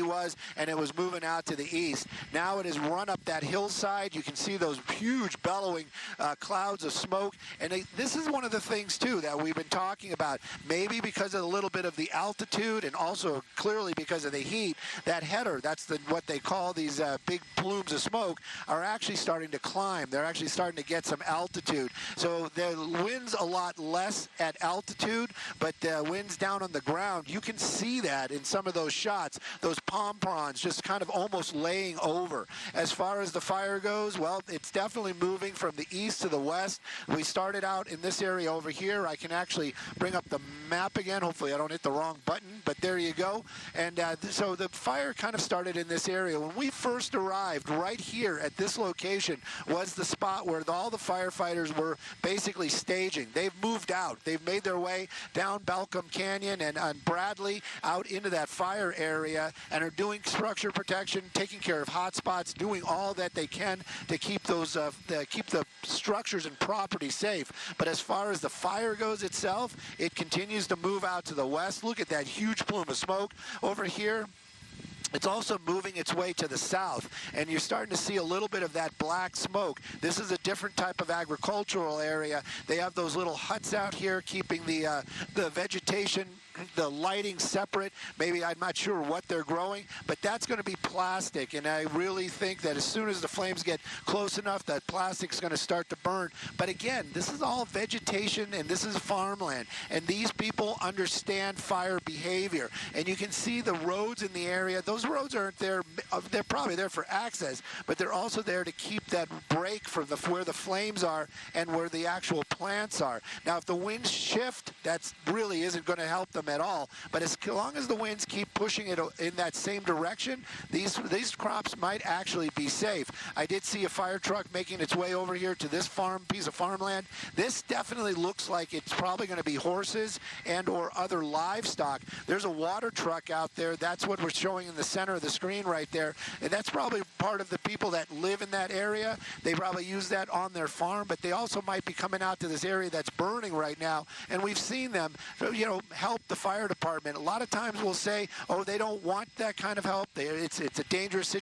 was, and it was moving out to the east. Now it has run up that hillside. You can see those huge bellowing clouds of smoke. And this is one of the things, too, that we've been talking about. Maybe because of a little bit of the altitude and also clearly because of the heat, that header, that's what they call these big plumes of smoke, are actually starting to climb. They're actually starting to get some altitude. So the wind's a lot less at altitude, but the winds down on the ground, you can see that in some of those shots, those palm fronds just kind of almost laying over. As far as the fire goes, well, it's definitely moving from the east to the west. We started out in this area over here. I can actually bring up the map again. Hopefully I don't hit the wrong button, but there you go. And so the fire kind of started in this area. When we first arrived, right here at this location was the spot where all the firefighters were basically staging. They've moved out. They've made their way down Balcom Canyon and on Bradley out into that fire area and are doing structure protection, taking care of hot spots, doing all that they can to keep those keep the structures and property safe. But as far as the fire goes itself, it continues to move out to the west. Look at that huge plume of smoke over here. It's also moving its way to the south, and you're starting to see a little bit of that black smoke. This is a different type of agricultural area. They have those little huts out here keeping the vegetation, the lighting separate. Maybe I'm not sure what they're growing, but that's going to be plastic, and I really think that as soon as the flames get close enough, that plastic's going to start to burn. But again, this is all vegetation, and this is farmland, and these people understand fire behavior. And you can see the roads in the area. Those roads aren't there. They're probably there for access, but they're also there to keep that break from where the flames are and where the actual plants are. Now, if the winds shift, that really isn't going to help them at all. But as long as the winds keep pushing it in that same direction, these crops might actually be safe. I did see a fire truck making its way over here to this piece of farmland. This definitely looks like it's probably going to be horses and or other livestock. There's a water truck out there. That's what we're showing in the center of the screen right there. And that's probably part of the people that live in that area. They probably use that on their farm, but they also might be coming out to this area that's burning right now. And we've seen them, help the fire department. A lot of times we'll say, oh, they don't want that kind of help. It's a dangerous situation.